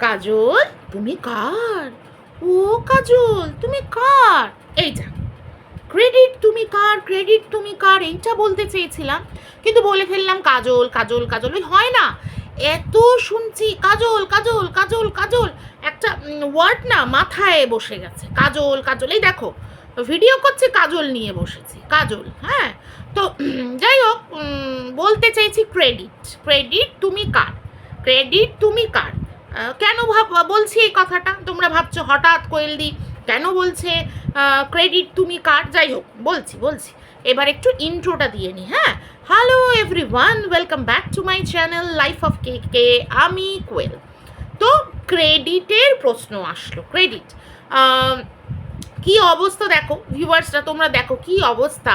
কাজল তুমি কার? ও কাজল তুমি কার? এই যা ক্রেডিট তুমি কার, ক্রেডিট তুমি কার, এইটা বলতে চেয়েছিলাম কিন্তু বলে ফেললাম কাজল কাজল কাজল। ওই হয় না, এত শুনছি কাজল কাজল কাজল কাজল, একটা ওয়ার্ড না মাথায় বসে গেছে, কাজল কাজল। এই দেখো ভিডিও করছে কাজল নিয়ে বসেছি, কাজল। হ্যাঁ, তো যাই হোক, বলতে চাইছি ক্রেডিট, ক্রেডিট তুমি কার, ক্রেডিট তুমি কার। কেন বলছি এই কথাটা, তোমরা ভাবছো হঠাৎ কোয়েলদি কেন বলছে ক্রেডিট তুমি কার? যাই হোক, বলছি এবার একটু ইন্ট্রোটা দিয়ে নি। হ্যাঁ, hello everyone, welcome back to my channel life of K. আমি কোয়েল। তো ক্রেডিটের প্রশ্ন আসলো, ক্রেডিট কি অবস্থা দেখো ভিউয়ার্সরা, তোমরা দেখো কি অবস্থা।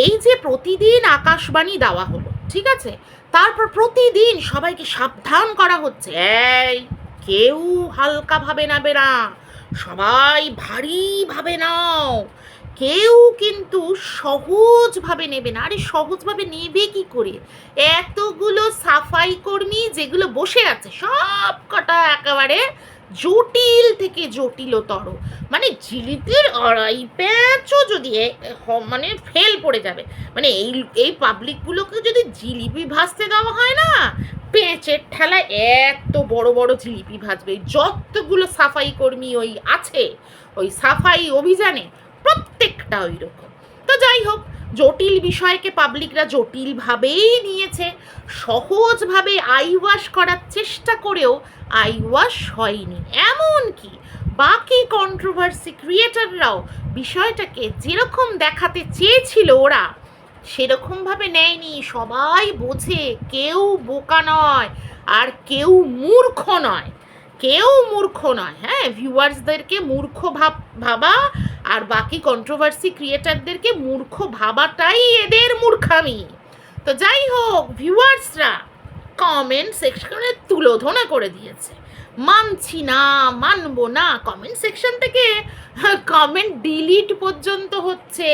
এই যে প্রতিদিন আকাশবাণী দেওয়া হলো, ঠিক আছে, তারপর প্রতিদিন সবাইকে সাবধান করা হচ্ছে, এই কেউ হালকা ভাবে নেবে না, সবাই ভারীভাবে নাও, কেউ কিন্তু সহজভাবে নেবে না। আরে সহজভাবে নেবে কি করে? এতগুলো সাফাই কর্মী যেগুলো বসে আছে সব কটা একেবারে জটিল থেকে জটিলতর, মানে জিলিপির আড়াই প্যাঁচও যদি মানে ফেল পড়ে যাবে, মানে এই পাবলিকগুলোকে যদি জিলিপি ভাজতে দেওয়া হয় না, পেঁচের ঠেলায় এত বড় বড় জিলিপি ভাজবে। যতগুলো সাফাই কর্মী ওই আছে ওই সাফাই অভিযানে, প্রত্যেকটা ওই রকম। তো যাই হোক, জটিল বিষয়কে পাবলিকরা জটিলভাবেই নিয়েছে, সহজভাবে আইওয়াশ করার চেষ্টা করেও আইওয়াশ হয়নি। এমনকি বাকি কন্ট্রোভার্সি ক্রিয়েটাররাও বিষয়টাকে যেরকম দেখাতে চেয়েছিল ওরা সেরকমভাবে নেয়নি। সবাই বোঝে কেউ বোকা নয় আর কেউ মূর্খ নয়, কেউ মূর্খ নয়। হ্যাঁ, ভিউয়ার্সদেরকে মূর্খ ভাবা আর বাকি কন্ট্রোভার্সি ক্রিয়েটারদেরকে মূর্খ ভাবাটাই এদের মূর্খামি। তো যাই হোক, ভিউয়ার্সরা কমেন্ট সেকশনে তুলোধনা করে দিয়েছে, মানছি না, মানবো না। কমেন্ট সেকশন থেকে কমেন্ট ডিলিট পর্যন্ত হচ্ছে,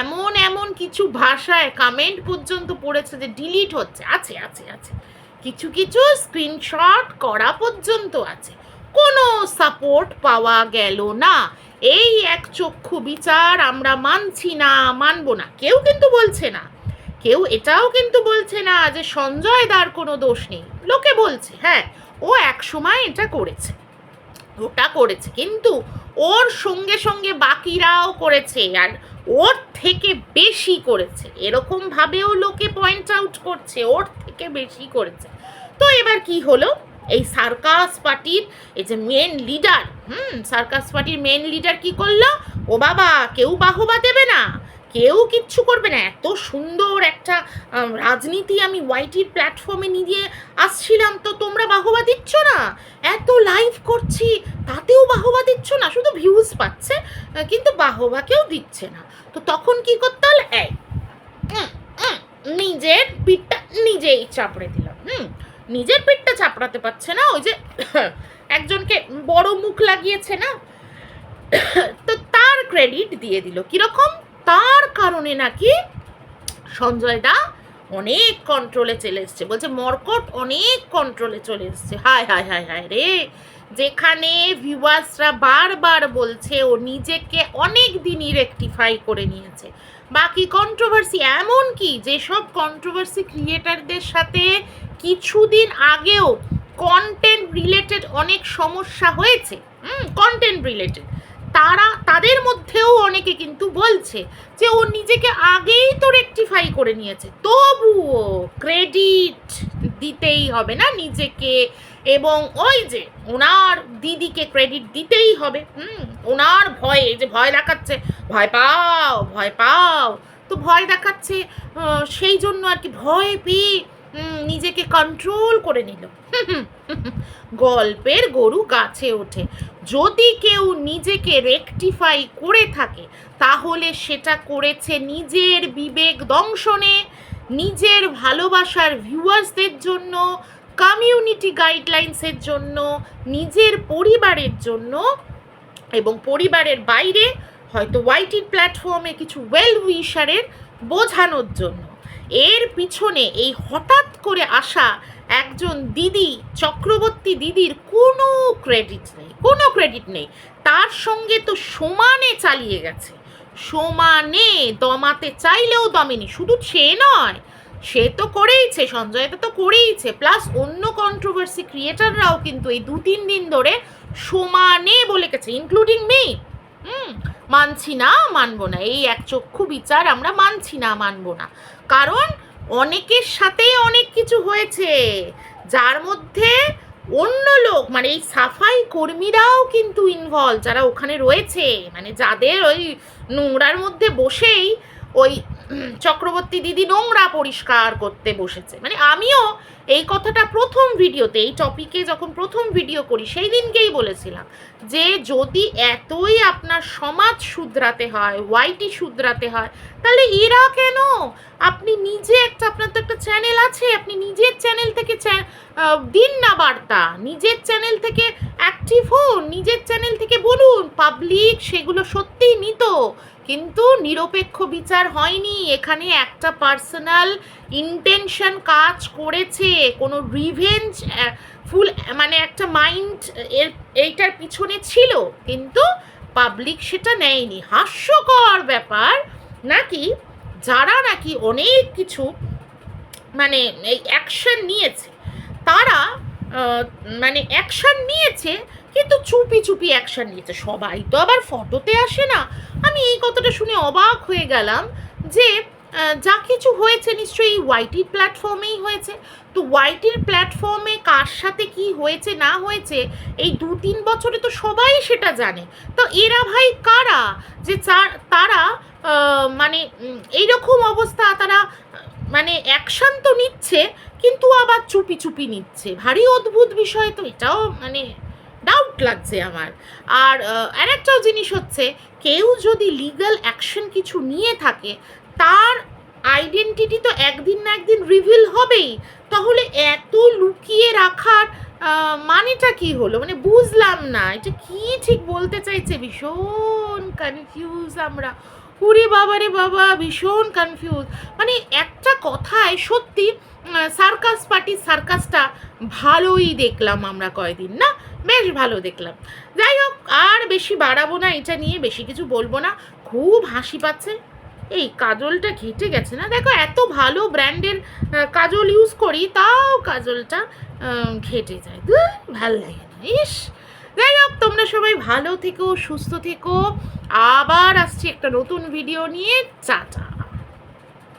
এমন এমন কিছু ভাষায় কমেন্ট পর্যন্ত পড়েছে যে ডিলিট হচ্ছে, আছে আছে আছে, কিছু কিছু স্ক্রিনশট করা পর্যন্ত আছে। কোনো সাপোর্ট পাওয়া গেল না। এই এক চক্ষু বিচার আমরা মানছি না, মানবো না। কেউ কিন্তু বলছে না, কেউ এটাও কিন্তু বলছে না যে সঞ্জয় দার কোনো দোষ নেই। লোকে বলছে হ্যাঁ ও এক সময় এটা করেছে, ওটা করেছে, কিন্তু ওর সঙ্গে সঙ্গে বাকিরাও করেছে আর ওর থেকে বেশি করেছে, এরকম ভাবেও লোকে পয়েন্ট আউট করছে ওর থেকে বেশি করেছে। তো এবার কি হলো, এই সার্কাস পার্টির এই যে মেন লিডার, সার্কাস পার্টির মেন লিডার কি করলো, ও বাবা কেউ বাহবা দেবে না, কেউ কিচ্ছু করবে না। এত সুন্দর একটা রাজনীতি আমি ওয়াইটির প্ল্যাটফর্মে নিয়ে আসছিলাম, তো তোমরা বাহবা দিচ্ছ না, এত লাইভ করছি তাতেও বাহবা দিচ্ছ না, শুধু ভিউজ পাচ্ছে কিন্তু বাহবা কেউ দিচ্ছে না। তো তখন কি করতে হলো, এই নিজের পিঠটা নিজেই চাপড়ে দিলাম। নিজের পিঠটা চাপড়াতে পারছে না, ওই যে একজনকে বড় মুখ লাগিয়েছে না, তো তার ক্রেডিট দিয়ে দিল। কিরকম? তার কারণে নাকি সঞ্জয় দা অনেক কন্ট্রোলে চলে এসছে, বলছে মর্কট অনেক কন্ট্রোলে চলে এসছে। হায় হায় হায় হায় রে, যেখানে ভিউয়ার্সরা বারবার বলছে ও নিজেকে অনেক দিনই রেকটিফাই করে নিয়েছে। বাকি কন্ট্রোভার্সি, এমনকি যেসব কন্ট্রোভার্সি ক্রিয়েটারদের সাথে কিছুদিন আগেও কন্টেন্ট রিলেটেড অনেক সমস্যা হয়েছে, কন্টেন্ট রিলেটেড, তাদের মধ্যেও অনেকে কিন্তু বলছে যে ও নিজেকে আগেই তো রেকটিফাই করে নিয়েছে, তবুও ক্রেডিট দিতেই হবে না নিজেকে, এবং ওই যে ওনার দিদিকে ক্রেডিট দিতেই হবে। ওনার ভয়ে, যে ভয় দেখাচ্ছে, ভয় পাও ভয় পাও, তো ভয় দেখাচ্ছে, সেই জন্য আর কি ভয় পেয়ে নিজেকে কন্ট্রোল করে নিল। গল্পের গরু গাছে ওঠে। যদি কেউ নিজেকে রেকটিফাই করে থাকে তাহলে সেটা করেছে নিজের বিবেক দংশনে, নিজের ভালোবাসার ভিউয়ার্সদের জন্য, কমিউনিটি গাইডলাইন্সের জন্য, নিজের পরিবারের জন্য, এবং পরিবারের বাইরে হয়তো ওয়াইটির প্ল্যাটফর্মে কিছু ওয়েল উইশারের বোঝানোর জন্য। এর পিছনে এই হঠাৎ করে আসা একজন দিদি, চক্রবর্তী দিদির কোনো ক্রেডিট নেই। তার সঙ্গে তো সমানে চালিয়ে গেছে, সমানে, দমাতে চাইলেও দমেনি। শুধু সে নয়, সে তো করেইছে, সঞ্জয়তা তো করেইছে, প্লাস অন্য কন্ট্রোভার্সি ক্রিয়েটাররাও কিন্তু এই 2-3 দিন ধরে সমানে বলে গেছে, ইনক্লুডিং মি। মানছি না, মানবো না, এই একচক্ষু বিচার আমরা মানছি না, মানবো না। কারণ অনেকের সাথেই অনেক কিছু হয়েছে, যার মধ্যে অন্য লোক, মানে এই সাফাই কর্মীরাও কিন্তু ইনভলভ, যারা ওখানে রয়েছে, মানে যাদের ওই নোংরার মধ্যে বসেই ওই চক্রবর্তী দিদি নোংরা পরিষ্কার করতে বসেছে। মানে আমিও এই কথাটা প্রথম ভিডিওতে, এই টপিকে যখন প্রথম ভিডিও করি সেই দিনকেই বলেছিলাম যে যদি এতই আপনার সমাজ শুধরাতে হয়, ওয়াইটি শুধরাতে হয়, তাহলে এরা কেন? আপনি নিজে একটা, আপনার তো একটা চ্যানেল আছে, আপনি নিজের চ্যানেল থেকে দিন না বার্তা, নিজের চ্যানেল থেকে অ্যাক্টিভ হন, নিজের চ্যানেল থেকে বলুন, পাবলিক সেগুলো সত্যিই নিত, কিন্তু নিরপেক্ষ বিচার হয়নি। এখানে একটা পার্সোনাল ইন্টেনশন কাজ করেছে, কোনো রিভেঞ্জ ফুল, মানে একটা মাইন্ড এইটার পিছনে ছিল, কিন্তু পাবলিক সেটা নেয়নি। হাস্যকর ব্যাপার, নাকি যারা নাকি অনেক কিছু মানে এই অ্যাকশন নিয়েছে, তারা মানে অ্যাকশন নিয়েছে কিন্তু চুপি চুপি অ্যাকশন নিয়েছে। সবাই তো আবার ফটোতে আসে না। আমি এই কথাটা শুনে অবাক হয়ে গেলাম যে যা কিছু হয়েছে নিশ্চয়ই ওয়াইটির প্ল্যাটফর্মেই হয়েছে। তো ওয়াইটির প্ল্যাটফর্মে কার সাথে কি হয়েছে না হয়েছে এই 2-3 বছরে তো সবাই সেটা জানে। তো এরা ভাই কারা যে তারা মানে এইরকম অবস্থা, তারা মানে অ্যাকশন তো নিচ্ছে কিন্তু আবার চুপি চুপি নিচ্ছে। ভারী অদ্ভুত বিষয় তো এটাও, মানে ডাউট লাগছে আমার। আর আরেকটাও জিনিস হচ্ছে, কেউ যদি লিগ্যাল অ্যাকশন কিছু নিয়ে থাকে, তার আইডেন্টিটি তো একদিন না একদিন রিভিল হবেই। তাহলে এত লুকিয়ে রাখার মানেটা কি হলো? মানে বুঝলাম না এটা কি ঠিক বলতে চাইছে। ভীষণ কনফিউজ আমরা, ওরে বাবা রে বাবা, ভীষণ কনফিউজ। মানে একটা কথায় সত্যি সার্কাস পার্টির সার্কাসটা ভালোই দেখলাম আমরা কয়দিন, না বেশ ভালো দেখলাম। যাই হোক, আর বেশি বাড়াবো না, এটা নিয়ে বেশি কিছু বলবো না। খুব হাসি পাচ্ছে, এই কাজলটা ঘেটে গেছে না, দেখো এত ভালো ব্র্যান্ডের কাজল ইউজ করি, তাও কাজলটা ঘেটে যায়, ভাল লাগে না, ইস। যাই হোক, তোমরা সবাই ভালো থেকো, সুস্থ থেকো। আবার আসছি একটা নতুন ভিডিও নিয়ে। টাটা।